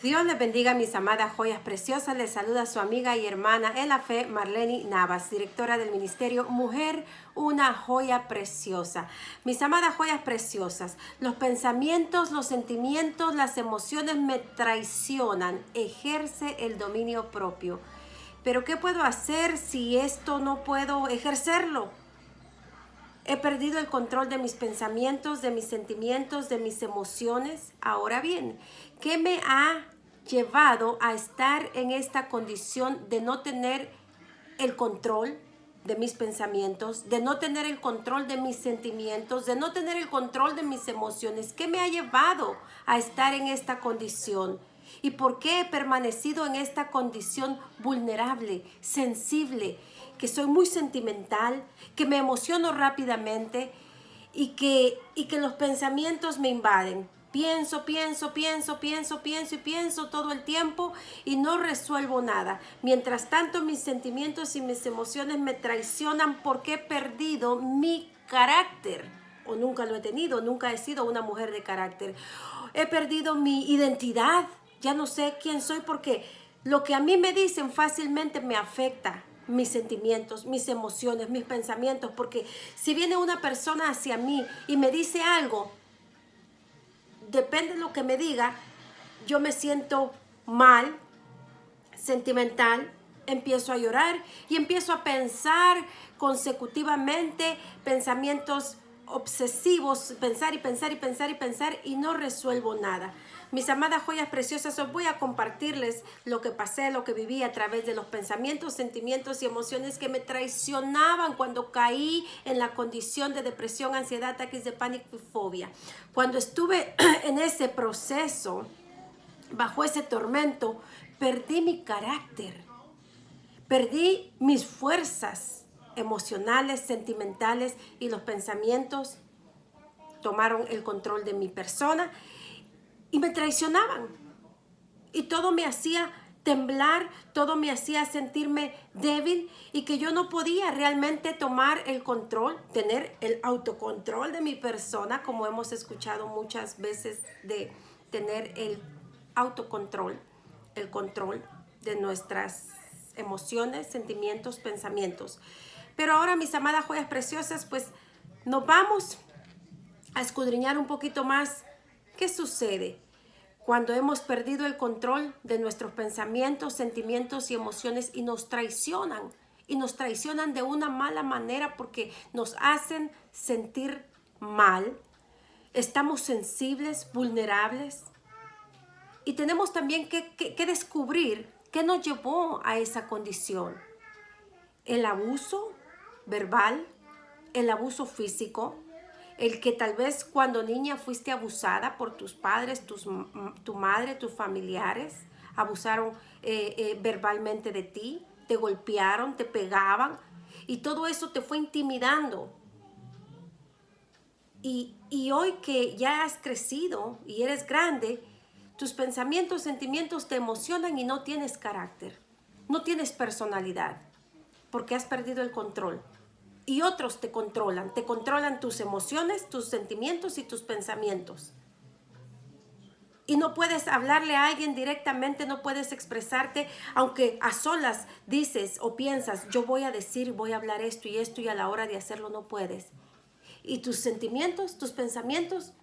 Dios les bendiga, mis amadas joyas preciosas. Les saluda su amiga y hermana en la fe, Marleni Navas, directora del ministerio Mujer, una joya preciosa. Mis amadas joyas preciosas, los pensamientos, los sentimientos, las emociones me traicionan. Ejerce el dominio propio. Pero ¿qué puedo hacer si esto no puedo ejercerlo? He perdido el control de mis pensamientos, de mis sentimientos, de mis emociones. Ahora bien, ¿qué me ha llevado a estar en esta condición de no tener el control de mis pensamientos, de no tener el control de mis sentimientos, de no tener el control de mis emociones? ¿Qué me ha llevado a estar en esta condición? ¿Y por qué he permanecido en esta condición vulnerable, sensible, que soy muy sentimental, que me emociono rápidamente y que los pensamientos me invaden? Pienso todo el tiempo y no resuelvo nada. Mientras tanto, mis sentimientos y mis emociones me traicionan porque he perdido mi carácter. O nunca lo he tenido, nunca he sido una mujer de carácter. He perdido mi identidad. Ya no sé quién soy porque lo que a mí me dicen fácilmente me afecta. Mis sentimientos, mis emociones, mis pensamientos, porque si viene una persona hacia mí y me dice algo, depende de lo que me diga, yo me siento mal, sentimental, empiezo a llorar y empiezo a pensar consecutivamente pensamientos obsesivos, pensar y no resuelvo nada. Mis amadas joyas preciosas, os voy a compartirles lo que pasé, lo que viví a través de los pensamientos, sentimientos y emociones que me traicionaban cuando caí en la condición de depresión, ansiedad, ataques de pánico y fobia. Cuando estuve en ese proceso, bajo ese tormento, perdí mi carácter, perdí mis fuerzas emocionales, sentimentales, y los pensamientos tomaron el control de mi persona y me traicionaban. Y todo me hacía temblar, todo me hacía sentirme débil y que yo no podía realmente tomar el control, tener el autocontrol de mi persona, como hemos escuchado muchas veces, de tener el autocontrol, el control de nuestras emociones, sentimientos, pensamientos. Pero ahora, mis amadas joyas preciosas, pues nos vamos a escudriñar un poquito más qué sucede cuando hemos perdido el control de nuestros pensamientos, sentimientos y emociones y nos traicionan de una mala manera porque nos hacen sentir mal. Estamos sensibles, vulnerables y tenemos también que descubrir qué nos llevó a esa condición. El abuso verbal, el abuso físico, el que tal vez cuando niña fuiste abusada por tus padres, tu madre, tus familiares, abusaron verbalmente de ti, te golpearon, te pegaban y todo eso te fue intimidando. Y hoy que ya has crecido y eres grande, tus pensamientos, sentimientos te emocionan y no tienes carácter, no tienes personalidad, porque has perdido el control. Y otros te controlan tus emociones, tus sentimientos y tus pensamientos. Y no puedes hablarle a alguien directamente, no puedes expresarte, aunque a solas dices o piensas, yo voy a decir, voy a hablar esto, y a la hora de hacerlo no puedes. Y tus sentimientos, tus pensamientos,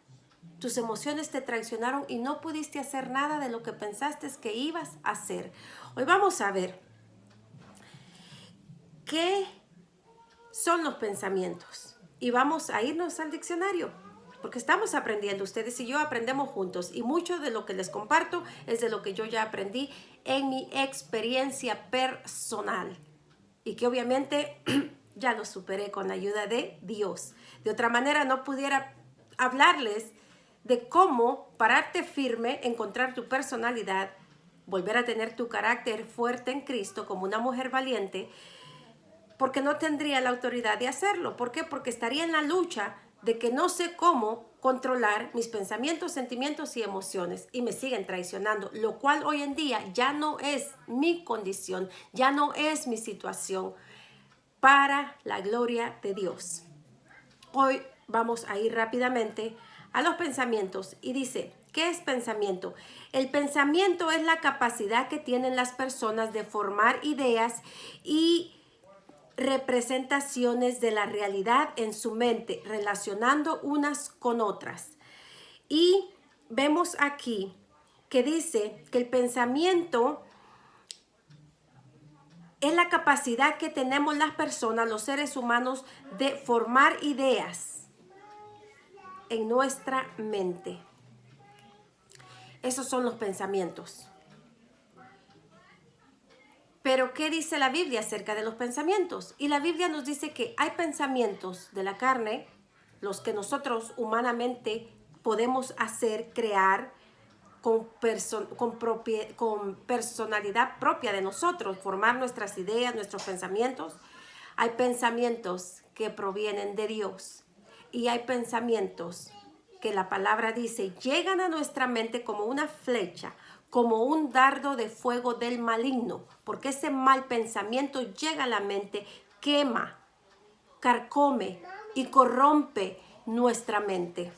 tus emociones te traicionaron y no pudiste hacer nada de lo que pensaste que ibas a hacer. Hoy vamos a ver qué son los pensamientos y vamos a irnos al diccionario porque estamos aprendiendo, ustedes y yo aprendemos juntos y mucho de lo que les comparto es de lo que yo ya aprendí en mi experiencia personal y que obviamente ya lo superé con la ayuda de Dios. De otra manera no pudiera hablarles de cómo pararte firme, encontrar tu personalidad, volver a tener tu carácter fuerte en Cristo como una mujer valiente, porque no tendría la autoridad de hacerlo. ¿Por qué? Porque estaría en la lucha de que no sé cómo controlar mis pensamientos, sentimientos y emociones y me siguen traicionando, lo cual hoy en día ya no es mi condición, ya no es mi situación, para la gloria de Dios. Hoy vamos a ir rápidamente a los pensamientos y dice, ¿Qué es pensamiento? El pensamiento es la capacidad que tienen las personas de formar ideas y representaciones de la realidad en su mente, relacionando unas con otras. Y vemos aquí que dice que el pensamiento es la capacidad que tenemos las personas, los seres humanos, de formar ideas en nuestra mente. Esos son los pensamientos. Pero ¿qué dice la Biblia acerca de los pensamientos? Y la Biblia nos dice que hay pensamientos de la carne, los que nosotros humanamente podemos hacer, crear con personalidad propia de nosotros, formar nuestras ideas, nuestros pensamientos. Hay pensamientos que provienen de Dios y hay pensamientos que la palabra dice llegan a nuestra mente como una flecha, como un dardo de fuego del maligno, porque ese mal pensamiento llega a la mente, quema, carcome y corrompe nuestra mente.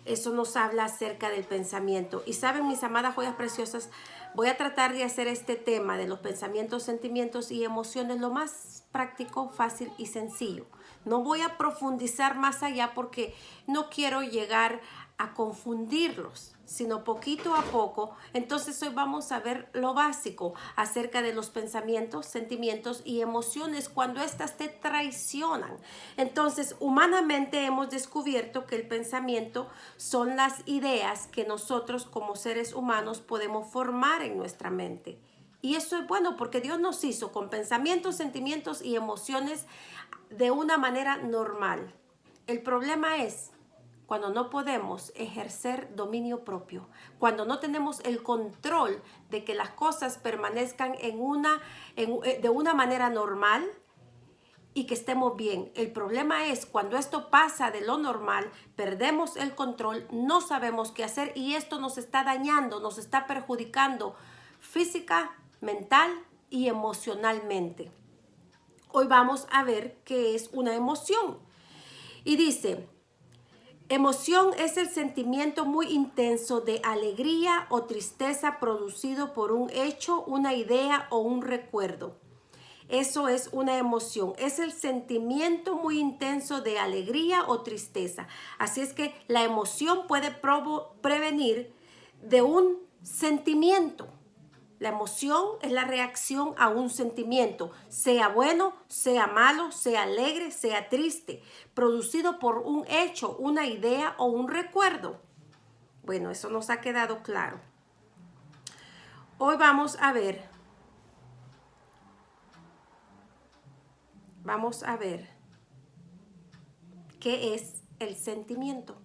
Eso nos habla acerca del pensamiento. Y saben, mis amadas joyas preciosas, voy a tratar de hacer este tema de los pensamientos, sentimientos y emociones lo más práctico, fácil y sencillo. No voy a profundizar más allá porque no quiero llegar a confundirlos, sino poquito a poco. Entonces hoy vamos a ver lo básico acerca de los pensamientos, sentimientos y emociones cuando éstas te traicionan. Entonces, humanamente hemos descubierto que el pensamiento son las ideas que nosotros como seres humanos podemos formar en nuestra mente. Y eso es bueno porque Dios nos hizo con pensamientos, sentimientos y emociones de una manera normal. El problema es cuando no podemos ejercer dominio propio, cuando no tenemos el control de que las cosas permanezcan de una manera normal y que estemos bien. El problema es cuando esto pasa de lo normal, perdemos el control, no sabemos qué hacer y esto nos está dañando, nos está perjudicando física, mental y emocionalmente. Hoy vamos a ver qué es una emoción. Y dice, emoción es el sentimiento muy intenso de alegría o tristeza producido por un hecho, una idea o un recuerdo. Eso es una emoción, es el sentimiento muy intenso de alegría o tristeza. Así es que la emoción puede prevenir de un sentimiento. La emoción es la reacción a un sentimiento, sea bueno, sea malo, sea alegre, sea triste, producido por un hecho, una idea o un recuerdo. Bueno, eso nos ha quedado claro. Hoy vamos a ver qué es el sentimiento.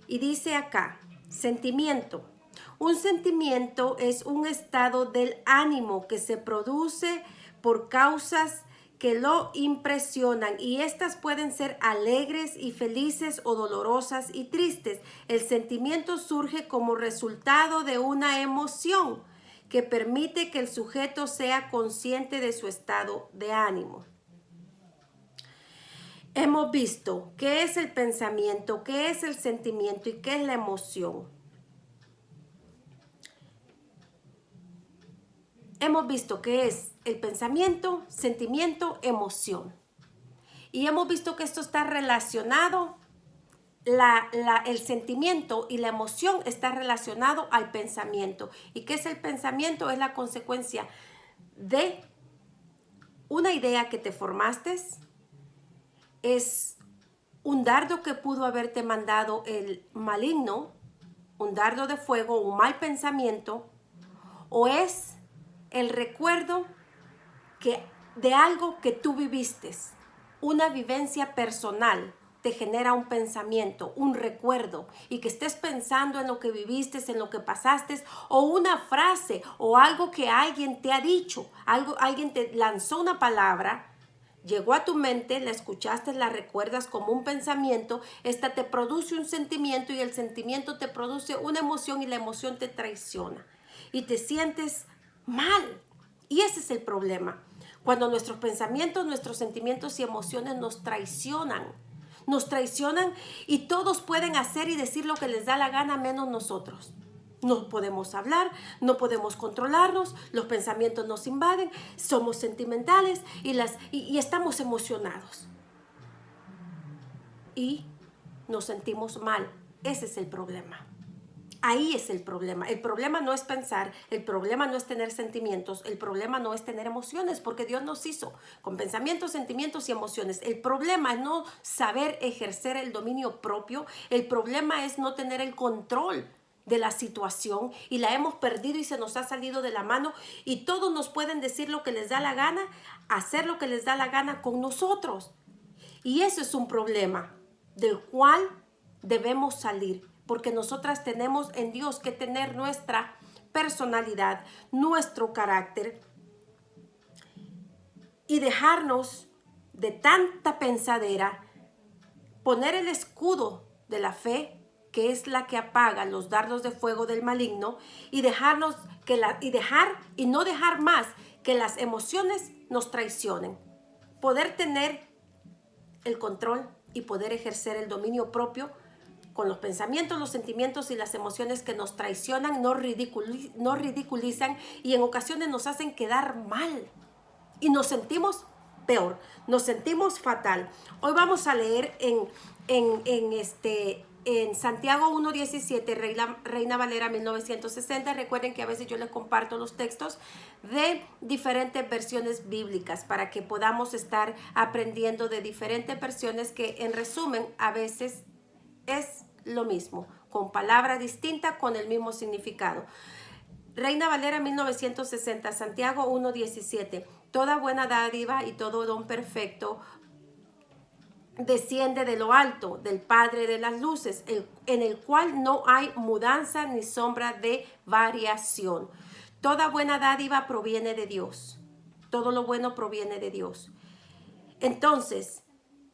Y dice acá, sentimiento. Un sentimiento es un estado del ánimo que se produce por causas que lo impresionan y estas pueden ser alegres y felices o dolorosas y tristes. El sentimiento surge como resultado de una emoción que permite que el sujeto sea consciente de su estado de ánimo. Hemos visto qué es el pensamiento, qué es el sentimiento y qué es la emoción. Hemos visto qué es el pensamiento, sentimiento, emoción. Y hemos visto que esto está relacionado, el sentimiento y la emoción está relacionado al pensamiento. ¿Y qué es el pensamiento? Es la consecuencia de una idea que te formaste, es un dardo que pudo haberte mandado el maligno, un dardo de fuego, un mal pensamiento, o es el recuerdo de algo que tú viviste, una vivencia personal te genera un pensamiento, un recuerdo, y que estés pensando en lo que viviste, en lo que pasaste, o una frase o algo que alguien te ha dicho, alguien te lanzó una palabra, llegó a tu mente, la escuchaste, la recuerdas como un pensamiento, esta te produce un sentimiento y el sentimiento te produce una emoción y la emoción te traiciona y te sientes mal. Y ese es el problema. Cuando nuestros pensamientos, nuestros sentimientos y emociones nos traicionan, nos traicionan y todos pueden hacer y decir lo que les da la gana menos nosotros. No podemos hablar, no podemos controlarnos, los pensamientos nos invaden, somos sentimentales y estamos emocionados. Y nos sentimos mal. Ese es el problema. Ahí es el problema. El problema no es pensar, el problema no es tener sentimientos, el problema no es tener emociones, porque Dios nos hizo con pensamientos, sentimientos y emociones. El problema es no saber ejercer el dominio propio, el problema es no tener el control de la situación y la hemos perdido y se nos ha salido de la mano y todos nos pueden decir lo que les da la gana, hacer lo que les da la gana con nosotros. Y eso es un problema del cual debemos salir, porque nosotras tenemos en Dios que tener nuestra personalidad, nuestro carácter y dejarnos de tanta pensadera, poner el escudo de la fe, que es la que apaga los dardos de fuego del maligno, y dejarnos y no dejar más que las emociones nos traicionen. Poder tener el control y poder ejercer el dominio propio con los pensamientos, los sentimientos y las emociones que nos traicionan, nos ridiculizan y en ocasiones nos hacen quedar mal y nos sentimos peor, nos sentimos fatal. Hoy vamos a leer en Santiago 1:17, Reina Valera 1960. Recuerden que a veces yo les comparto los textos de diferentes versiones bíblicas para que podamos estar aprendiendo de diferentes versiones que en resumen a veces es lo mismo, con palabras distintas, con el mismo significado. Reina Valera 1960, Santiago 1:17. Toda buena dádiva y todo don perfecto desciende de lo alto, del Padre de las luces, en el cual no hay mudanza ni sombra de variación. Toda buena dádiva proviene de Dios. Todo lo bueno proviene de Dios. Entonces,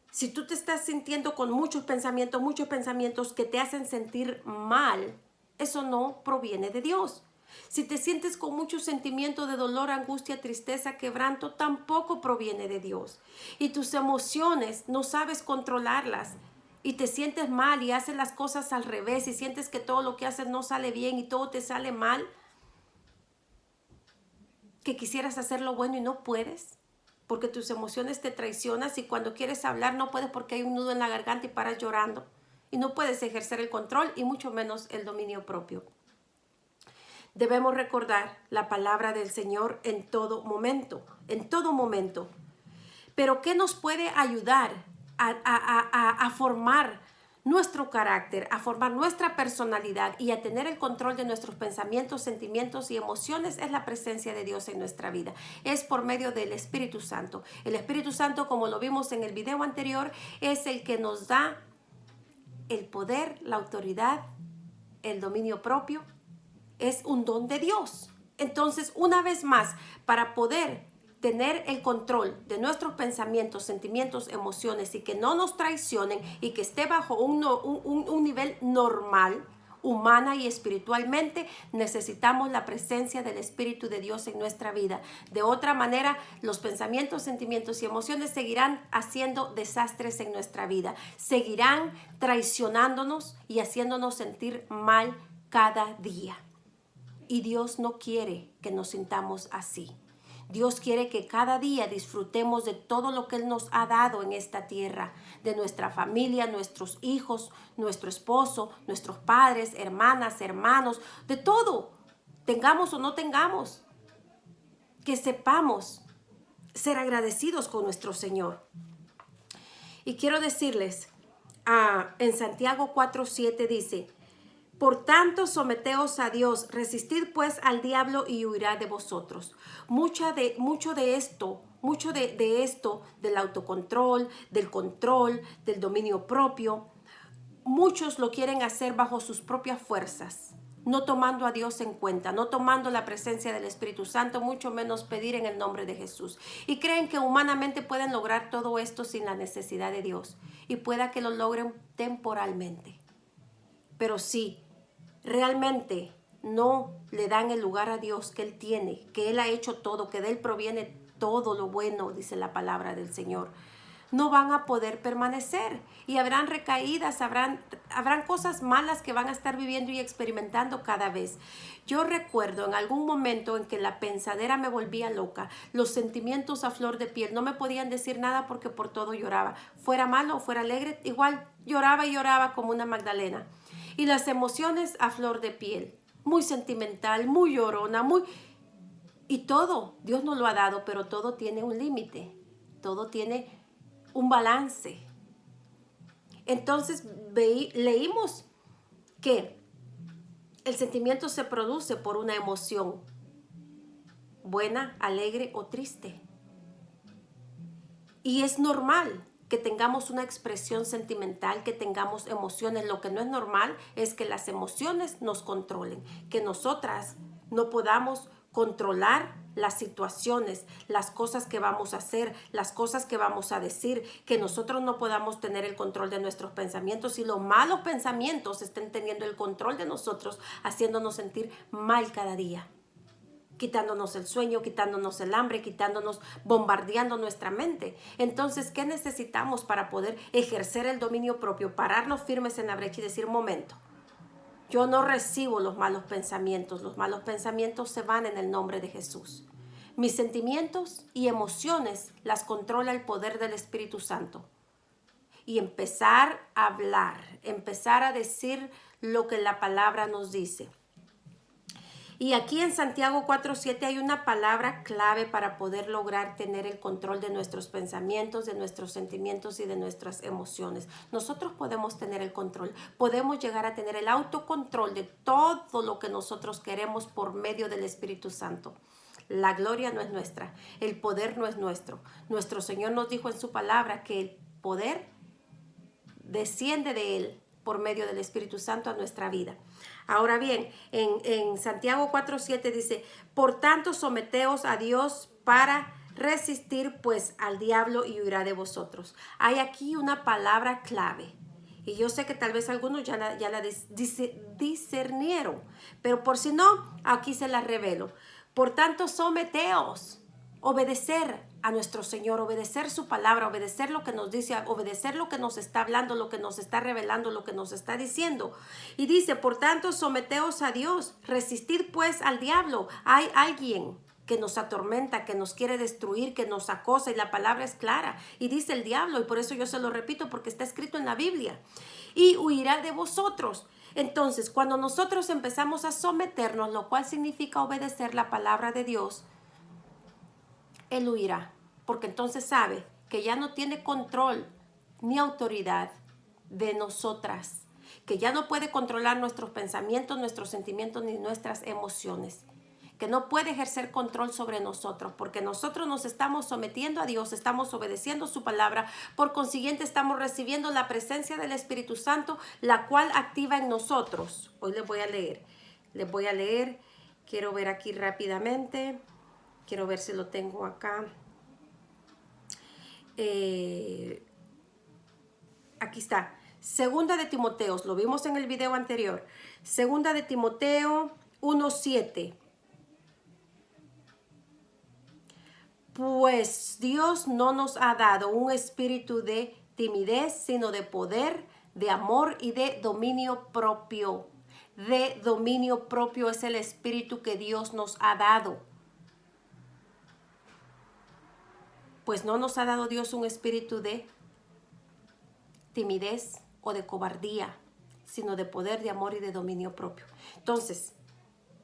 si tú te estás sintiendo con muchos pensamientos que te hacen sentir mal, eso no proviene de Dios. Si te sientes con mucho sentimiento de dolor, angustia, tristeza, quebranto, tampoco proviene de Dios. Y tus emociones no sabes controlarlas y te sientes mal y haces las cosas al revés y sientes que todo lo que haces no sale bien y todo te sale mal, que quisieras hacer lo bueno y no puedes porque tus emociones te traicionan y cuando quieres hablar no puedes porque hay un nudo en la garganta y paras llorando y no puedes ejercer el control y mucho menos el dominio propio. Debemos recordar la palabra del Señor en todo momento, en todo momento. Pero ¿qué nos puede ayudar a formar nuestro carácter, a formar nuestra personalidad y a tener el control de nuestros pensamientos, sentimientos y emociones? Es la presencia de Dios en nuestra vida. Es por medio del Espíritu Santo. El Espíritu Santo, como lo vimos en el video anterior, es el que nos da el poder, la autoridad, el dominio propio. Es un don de Dios. Entonces, una vez más, para poder tener el control de nuestros pensamientos, sentimientos, emociones y que no nos traicionen y que esté bajo un nivel normal, humana y espiritualmente, necesitamos la presencia del Espíritu de Dios en nuestra vida. De otra manera, los pensamientos, sentimientos y emociones seguirán haciendo desastres en nuestra vida. Seguirán traicionándonos y haciéndonos sentir mal cada día. Y Dios no quiere que nos sintamos así. Dios quiere que cada día disfrutemos de todo lo que Él nos ha dado en esta tierra, de nuestra familia, nuestros hijos, nuestro esposo, nuestros padres, hermanas, hermanos, de todo, tengamos o no tengamos, que sepamos ser agradecidos con nuestro Señor. Y quiero decirles, en Santiago 4:7 dice: por tanto, someteos a Dios, resistid pues al diablo y huirá de vosotros. Mucho de esto, del autocontrol, del control, del dominio propio, muchos lo quieren hacer bajo sus propias fuerzas, no tomando a Dios en cuenta, no tomando la presencia del Espíritu Santo, mucho menos pedir en el nombre de Jesús. Y creen que humanamente pueden lograr todo esto sin la necesidad de Dios. Y pueda que lo logren temporalmente. Pero sí, realmente no le dan el lugar a Dios que Él tiene, que Él ha hecho todo, que de Él proviene todo lo bueno, dice la palabra del Señor. no van a poder permanecer y habrán recaídas, habrán cosas malas que van a estar viviendo y experimentando cada vez. Yo recuerdo en algún momento en que la pensadera me volvía loca, los sentimientos a flor de piel, no me podían decir nada porque por todo lloraba, fuera malo o fuera alegre, igual lloraba y lloraba como una Magdalena. Y las emociones a flor de piel, muy sentimental, muy llorona, y todo, Dios nos lo ha dado, pero todo tiene un límite, todo tiene un balance. Entonces leímos que el sentimiento se produce por una emoción buena, alegre o triste. Y es normal que tengamos una expresión sentimental, que tengamos emociones. Lo que no es normal es que las emociones nos controlen, que nosotras no podamos controlar las situaciones, las cosas que vamos a hacer, las cosas que vamos a decir, que nosotros no podamos tener el control de nuestros pensamientos y los malos pensamientos estén teniendo el control de nosotros, haciéndonos sentir mal cada día, quitándonos el sueño, quitándonos el hambre, bombardeando nuestra mente. Entonces, ¿qué necesitamos para poder ejercer el dominio propio? Pararnos firmes en la brecha y decir, momento, yo no recibo los malos pensamientos se van en el nombre de Jesús. Mis sentimientos y emociones las controla el poder del Espíritu Santo. Y empezar a hablar, empezar a decir lo que la palabra nos dice. Y aquí en Santiago 4:7 hay una palabra clave para poder lograr tener el control de nuestros pensamientos, de nuestros sentimientos y de nuestras emociones. Nosotros podemos tener el control, podemos llegar a tener el autocontrol de todo lo que nosotros queremos por medio del Espíritu Santo. La gloria no es nuestra, el poder no es nuestro. Nuestro Señor nos dijo en su palabra que el poder desciende de Él por medio del Espíritu Santo a nuestra vida. Ahora bien, en Santiago 4:7 dice, por tanto someteos a Dios para resistir pues al diablo y huirá de vosotros. Hay aquí una palabra clave. Y yo sé que tal vez algunos ya la discernieron, pero por si no, aquí se la revelo. Por tanto, someteos, obedecer a nuestro Señor, obedecer su palabra, obedecer lo que nos dice, obedecer lo que nos está hablando, lo que nos está revelando, lo que nos está diciendo. Y dice, por tanto, someteos a Dios, resistid pues al diablo. Hay alguien que nos atormenta, que nos quiere destruir, que nos acosa, y la palabra es clara. Y dice el diablo, y por eso yo se lo repito, porque está escrito en la Biblia. Y huirá de vosotros. Entonces, cuando nosotros empezamos a someternos, lo cual significa obedecer la palabra de Dios, Él huirá, porque entonces sabe que ya no tiene control ni autoridad de nosotras, que ya no puede controlar nuestros pensamientos, nuestros sentimientos ni nuestras emociones, que no puede ejercer control sobre nosotros, porque nosotros nos estamos sometiendo a Dios, estamos obedeciendo su palabra, por consiguiente estamos recibiendo la presencia del Espíritu Santo, la cual activa en nosotros. Hoy les voy a leer, quiero ver aquí rápidamente. Quiero ver si lo tengo acá. Aquí está. Segunda de Timoteo, lo vimos en el video anterior. Segunda de Timoteo 1:7. Pues Dios no nos ha dado un espíritu de timidez, sino de poder, de amor y de dominio propio. De dominio propio es el espíritu que Dios nos ha dado. Pues no nos ha dado Dios un espíritu de timidez o de cobardía, sino de poder, de amor y de dominio propio. Entonces,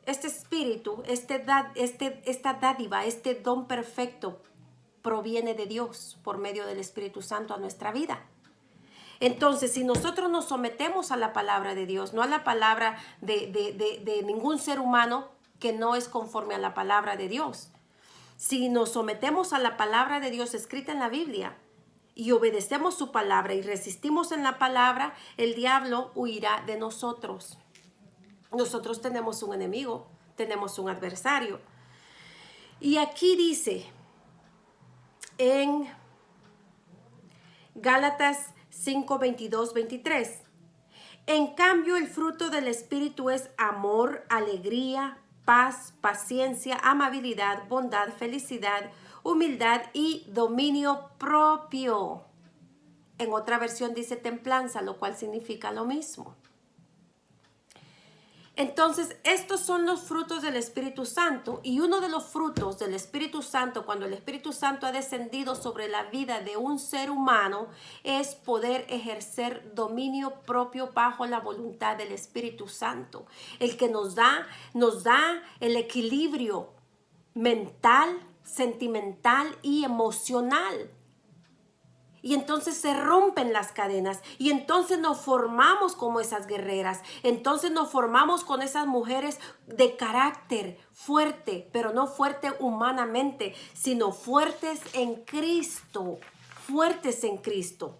este espíritu, esta dádiva, este don perfecto proviene de Dios por medio del Espíritu Santo a nuestra vida. Entonces, si nosotros nos sometemos a la palabra de Dios, no a la palabra de ningún ser humano que no es conforme a la palabra de Dios, si nos sometemos a la palabra de Dios escrita en la Biblia y obedecemos su palabra y resistimos en la palabra, el diablo huirá de nosotros. Nosotros tenemos un enemigo, tenemos un adversario. Y aquí dice en Gálatas 5:22-23, en cambio el fruto del Espíritu es amor, alegría, paz, paciencia, amabilidad, bondad, felicidad, humildad y dominio propio. En otra versión dice templanza, lo cual significa lo mismo. Entonces, estos son los frutos del Espíritu Santo, y uno de los frutos del Espíritu Santo, cuando el Espíritu Santo ha descendido sobre la vida de un ser humano, es poder ejercer dominio propio bajo la voluntad del Espíritu Santo, el que nos da el equilibrio mental, sentimental y emocional. Y entonces se rompen las cadenas, y entonces nos formamos como esas guerreras, entonces nos formamos con esas mujeres de carácter fuerte, pero no fuerte humanamente, sino fuertes en Cristo, fuertes en Cristo.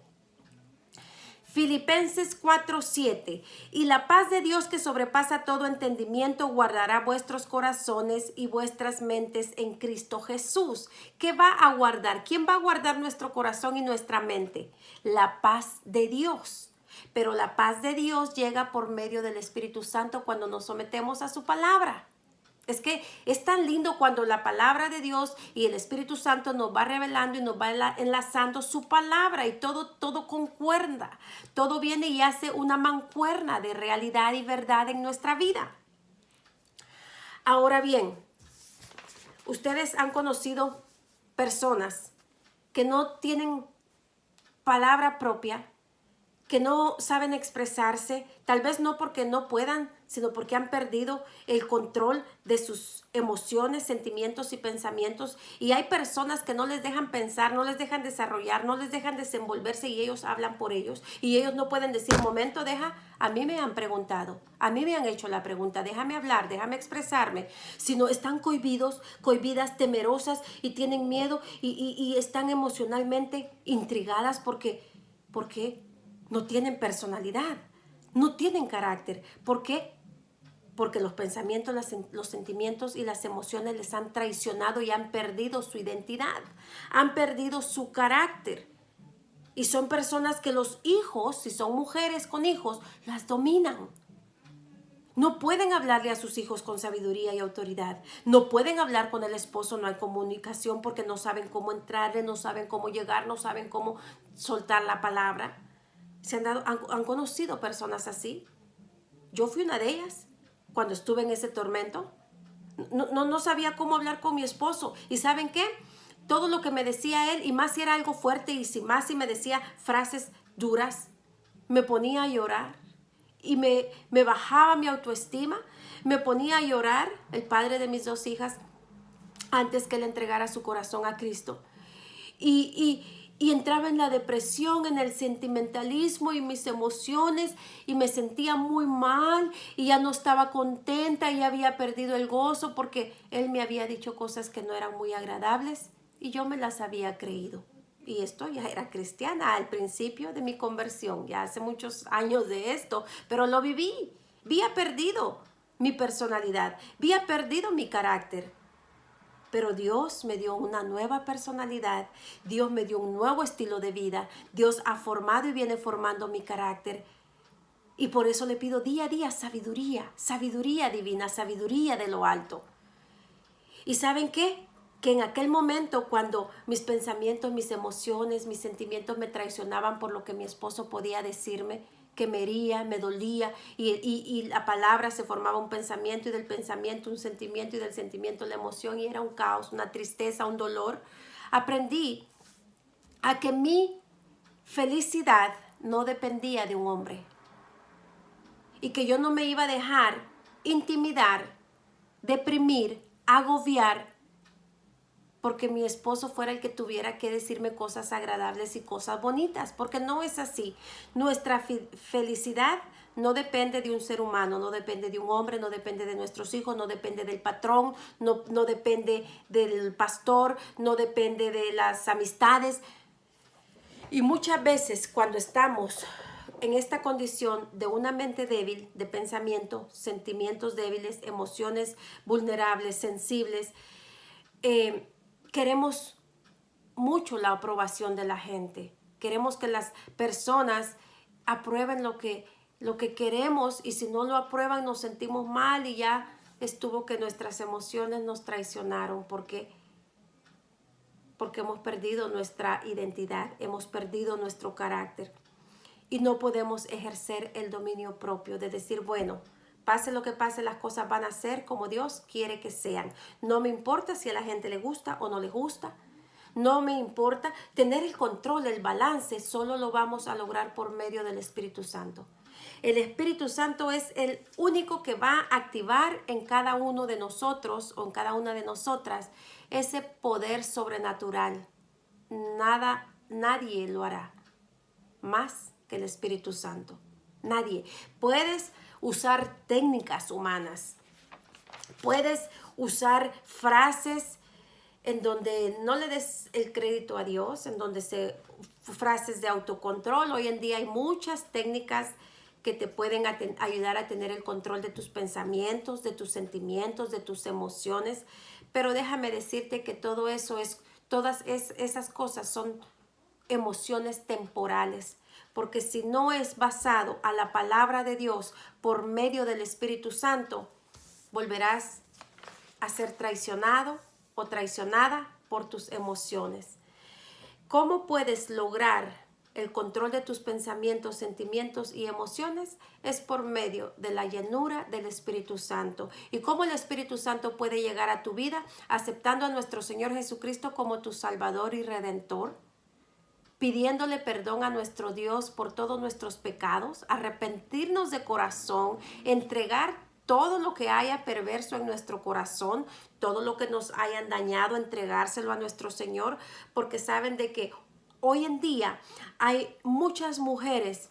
Filipenses 4:7, y la paz de Dios que sobrepasa todo entendimiento guardará vuestros corazones y vuestras mentes en Cristo Jesús. ¿Qué va a guardar? ¿Quién va a guardar nuestro corazón y nuestra mente? La paz de Dios. Pero la paz de Dios llega por medio del Espíritu Santo cuando nos sometemos a su palabra. Es que es tan lindo cuando la palabra de Dios y el Espíritu Santo nos va revelando y nos va enlazando su palabra, y todo concuerda, todo viene y hace una mancuerna de realidad y verdad en nuestra vida. Ahora bien, ustedes han conocido personas que no tienen palabra propia, que no saben expresarse, tal vez no porque no puedan, sino porque han perdido el control de sus emociones, sentimientos y pensamientos. Y hay personas que no les dejan pensar, no les dejan desarrollar, no les dejan desenvolverse, y ellos hablan por ellos. Y ellos no pueden decir, momento, a mí me han preguntado, a mí me han hecho la pregunta, déjame hablar, déjame expresarme. Sino están cohibidos, cohibidas, temerosas, y tienen miedo, y están emocionalmente intrigadas porque no tienen personalidad, no tienen carácter. ¿Por qué? Porque los pensamientos, los sentimientos y las emociones les han traicionado y han perdido su identidad, han perdido su carácter. Y son personas que los hijos, si son mujeres con hijos, las dominan. No pueden hablarle a sus hijos con sabiduría y autoridad. No pueden hablar con el esposo, no hay comunicación porque no saben cómo entrarle, no saben cómo llegar, no saben cómo soltar la palabra. ¿Han conocido personas así? Yo fui una de ellas cuando estuve en ese tormento. No sabía cómo hablar con mi esposo. ¿Y saben qué? Todo lo que me decía él, y más si era algo fuerte, y si me decía frases duras, me ponía a llorar y me bajaba mi autoestima. Me ponía a llorar, el padre de mis 2 hijas, antes que él entregara su corazón a Cristo. Y entraba en la depresión, en el sentimentalismo y mis emociones, y me sentía muy mal, y ya no estaba contenta, y ya había perdido el gozo porque él me había dicho cosas que no eran muy agradables, y yo me las había creído. Y esto ya era cristiana al principio de mi conversión, ya hace muchos años de esto, pero lo viví. Había perdido mi personalidad, había perdido mi carácter. Pero Dios me dio una nueva personalidad, Dios me dio un nuevo estilo de vida, Dios ha formado y viene formando mi carácter. Y por eso le pido día a día sabiduría, sabiduría divina, sabiduría de lo alto. ¿Y saben qué? Que en aquel momento, cuando mis pensamientos, mis emociones, mis sentimientos me traicionaban por lo que mi esposo podía decirme, que me hería, me dolía, y la palabra se formaba un pensamiento, y del pensamiento un sentimiento, y del sentimiento la emoción, y era un caos, una tristeza, un dolor. Aprendí a que mi felicidad no dependía de un hombre, y que yo no me iba a dejar intimidar, deprimir, agobiar, porque mi esposo fuera el que tuviera que decirme cosas agradables y cosas bonitas, porque no es así. Nuestra felicidad no depende de un ser humano, no depende de un hombre, no depende de nuestros hijos, no depende del patrón, no depende del pastor, no depende de las amistades. Y muchas veces cuando estamos en esta condición de una mente débil, de pensamiento, sentimientos débiles, emociones vulnerables, sensibles, queremos mucho la aprobación de la gente. Queremos que las personas aprueben lo que queremos, y si no lo aprueban nos sentimos mal, y ya estuvo que nuestras emociones nos traicionaron porque porque hemos perdido nuestra identidad, hemos perdido nuestro carácter y no podemos ejercer el dominio propio de decir, bueno, pase lo que pase, las cosas van a ser como Dios quiere que sean. No me importa si a la gente le gusta o no le gusta. No me importa. Tener el control, el balance, solo lo vamos a lograr por medio del Espíritu Santo. El Espíritu Santo es el único que va a activar en cada uno de nosotros o en cada una de nosotras ese poder sobrenatural. Nadie lo hará más que el Espíritu Santo. Nadie. Puedes usar técnicas humanas. Puedes usar frases en donde no le des el crédito a Dios, en donde frases de autocontrol. Hoy en día hay muchas técnicas que te pueden ayudar a tener el control de tus pensamientos, de tus sentimientos, de tus emociones. Pero déjame decirte que todo eso todas esas cosas son emociones temporales. Porque si no es basado a la palabra de Dios por medio del Espíritu Santo, volverás a ser traicionado o traicionada por tus emociones. ¿Cómo puedes lograr el control de tus pensamientos, sentimientos y emociones? Es por medio de la llenura del Espíritu Santo. ¿Y cómo el Espíritu Santo puede llegar a tu vida? Aceptando a nuestro Señor Jesucristo como tu Salvador y Redentor, pidiéndole perdón a nuestro Dios por todos nuestros pecados, arrepentirnos de corazón, entregar todo lo que haya perverso en nuestro corazón, todo lo que nos hayan dañado, entregárselo a nuestro Señor, porque saben de que hoy en día hay muchas mujeres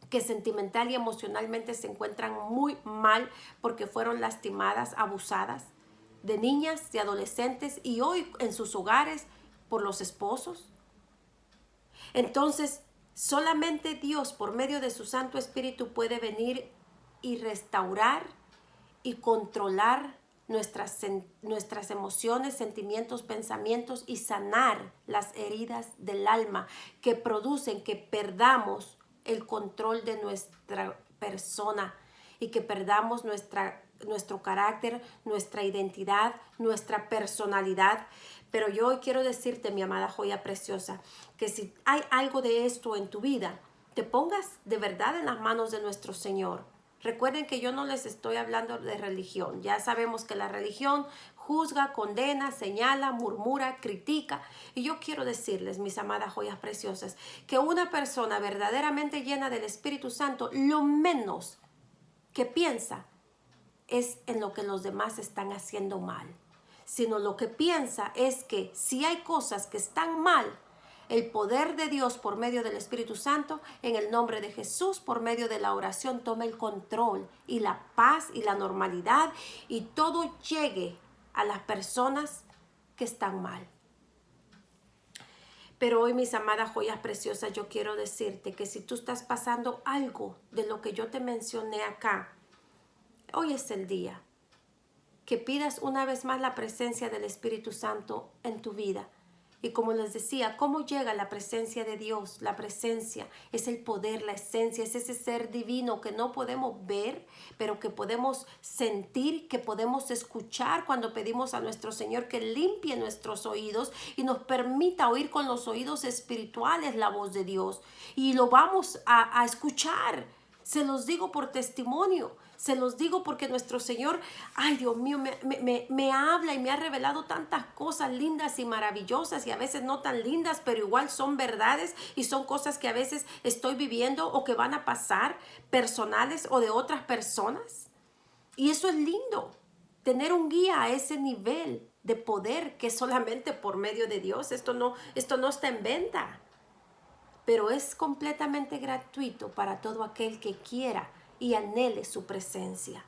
que sentimental y emocionalmente se encuentran muy mal porque fueron lastimadas, abusadas, de niñas, de adolescentes y hoy en sus hogares por los esposos. Entonces, solamente Dios, por medio de su Santo Espíritu, puede venir y restaurar y controlar nuestras emociones, sentimientos, pensamientos y sanar las heridas del alma que producen que perdamos el control de nuestra persona y que perdamos nuestro carácter, nuestra identidad, nuestra personalidad. Pero yo hoy quiero decirte, mi amada joya preciosa, que si hay algo de esto en tu vida, te pongas de verdad en las manos de nuestro Señor. Recuerden que yo no les estoy hablando de religión. Ya sabemos que la religión juzga, condena, señala, murmura, critica. Y yo quiero decirles, mis amadas joyas preciosas, que una persona verdaderamente llena del Espíritu Santo, lo menos que piensa es en lo que los demás están haciendo mal, sino lo que piensa es que si hay cosas que están mal, el poder de Dios por medio del Espíritu Santo, en el nombre de Jesús, por medio de la oración, toma el control y la paz y la normalidad y todo llegue a las personas que están mal. Pero hoy, mis amadas joyas preciosas, yo quiero decirte que si tú estás pasando algo de lo que yo te mencioné acá, hoy es el día que pidas una vez más la presencia del Espíritu Santo en tu vida. Y como les decía, ¿cómo llega la presencia de Dios? La presencia es el poder, la esencia, es ese ser divino que no podemos ver, pero que podemos sentir, que podemos escuchar cuando pedimos a nuestro Señor que limpie nuestros oídos y nos permita oír con los oídos espirituales la voz de Dios. Y lo vamos a escuchar. Se los digo por testimonio. Se los digo porque nuestro Señor, ay Dios mío, me habla y me ha revelado tantas cosas lindas y maravillosas y a veces no tan lindas, pero igual son verdades y son cosas que a veces estoy viviendo o que van a pasar, personales o de otras personas. Y eso es lindo, tener un guía a ese nivel de poder que es solamente por medio de Dios. Esto no está en venta, pero es completamente gratuito para todo aquel que quiera y anhele su presencia.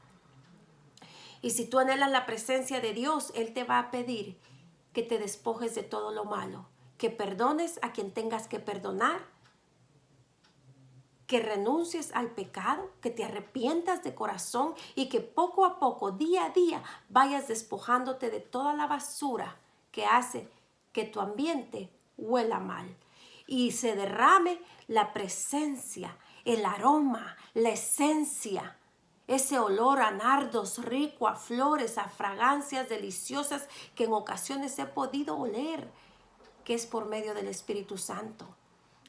Y si tú anhelas la presencia de Dios, Él te va a pedir que te despojes de todo lo malo, que perdones a quien tengas que perdonar, que renuncies al pecado, que te arrepientas de corazón y que poco a poco, día a día, vayas despojándote de toda la basura que hace que tu ambiente huela mal y se derrame la presencia, el aroma, la esencia, ese olor a nardos rico, a flores, a fragancias deliciosas que en ocasiones he podido oler que es por medio del Espíritu Santo.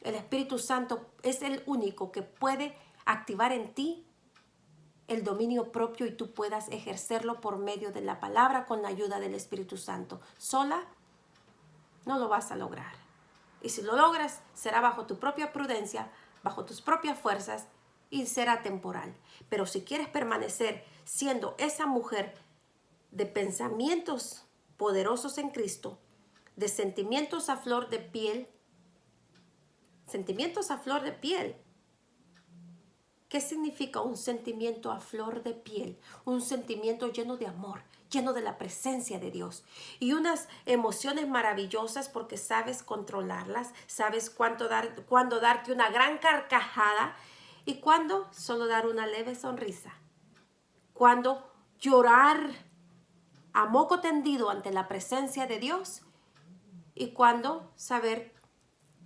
El Espíritu Santo es el único que puede activar en ti el dominio propio y tú puedas ejercerlo por medio de la palabra con la ayuda del Espíritu Santo. Sola no lo vas a lograr. Y si lo logras, será bajo tu propia prudencia, bajo tus propias fuerzas y será temporal. Pero si quieres permanecer siendo esa mujer de pensamientos poderosos en Cristo, de sentimientos a flor de piel, sentimientos a flor de piel. ¿Qué significa un sentimiento a flor de piel? Un sentimiento lleno de amor, lleno de la presencia de Dios. Y unas emociones maravillosas porque sabes controlarlas, sabes cuándo darte una gran carcajada y cuándo solo dar una leve sonrisa. Cuándo llorar a moco tendido ante la presencia de Dios y cuándo saber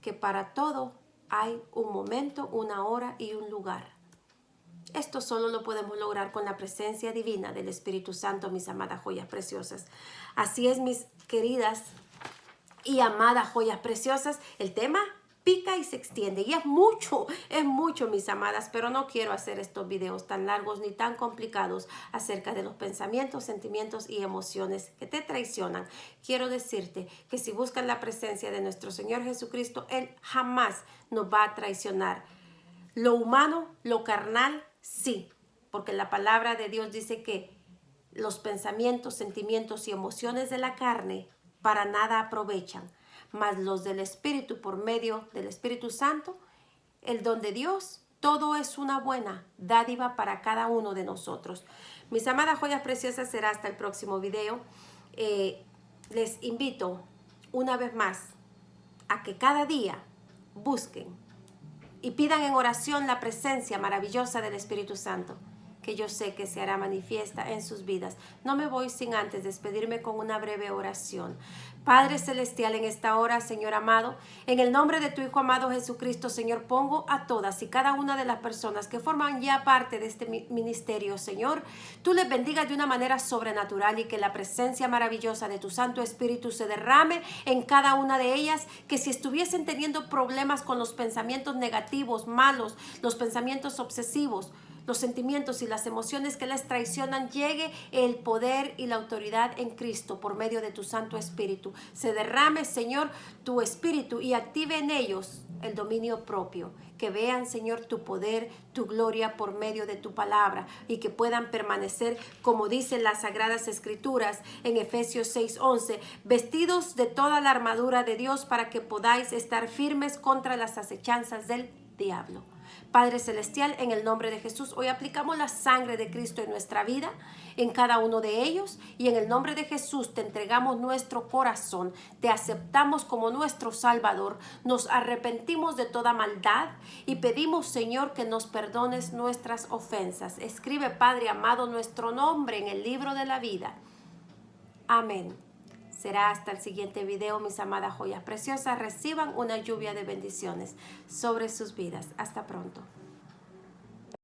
que para todo hay un momento, una hora y un lugar. Esto solo lo podemos lograr con la presencia divina del Espíritu Santo, mis amadas joyas preciosas. Así es, mis queridas y amadas joyas preciosas. El tema pica y se extiende y es mucho, mis amadas, pero no quiero hacer estos videos tan largos ni tan complicados acerca de los pensamientos, sentimientos y emociones que te traicionan. Quiero decirte que si buscas la presencia de nuestro Señor Jesucristo, Él jamás nos va a traicionar. Lo humano, lo carnal, sí, porque la palabra de Dios dice que los pensamientos, sentimientos y emociones de la carne para nada aprovechan, mas los del Espíritu por medio del Espíritu Santo, el don de Dios, todo es una buena dádiva para cada uno de nosotros. Mis amadas joyas preciosas, será hasta el próximo video. Les invito una vez más a que cada día busquen y pidan en oración la presencia maravillosa del Espíritu Santo, que yo sé que se hará manifiesta en sus vidas. No me voy sin antes despedirme con una breve oración. Padre Celestial, en esta hora, Señor amado, en el nombre de tu Hijo amado Jesucristo, Señor, pongo a todas y cada una de las personas que forman ya parte de este ministerio, Señor, tú les bendigas de una manera sobrenatural y que la presencia maravillosa de tu Santo Espíritu se derrame en cada una de ellas, que si estuviesen teniendo problemas con los pensamientos negativos, malos, los pensamientos obsesivos, los sentimientos y las emociones que les traicionan, llegue el poder y la autoridad en Cristo por medio de tu Santo Espíritu. Se derrame, Señor, tu Espíritu y active en ellos el dominio propio. Que vean, Señor, tu poder, tu gloria por medio de tu palabra y que puedan permanecer, como dicen las Sagradas Escrituras en Efesios 6:11, vestidos de toda la armadura de Dios para que podáis estar firmes contra las acechanzas del diablo. Padre Celestial, en el nombre de Jesús, hoy aplicamos la sangre de Cristo en nuestra vida, en cada uno de ellos, y en el nombre de Jesús te entregamos nuestro corazón, te aceptamos como nuestro Salvador, nos arrepentimos de toda maldad y pedimos, Señor, que nos perdones nuestras ofensas. Escribe, Padre amado, nuestro nombre en el libro de la vida. Amén. Será hasta el siguiente video, mis amadas joyas preciosas. Reciban una lluvia de bendiciones sobre sus vidas. Hasta pronto.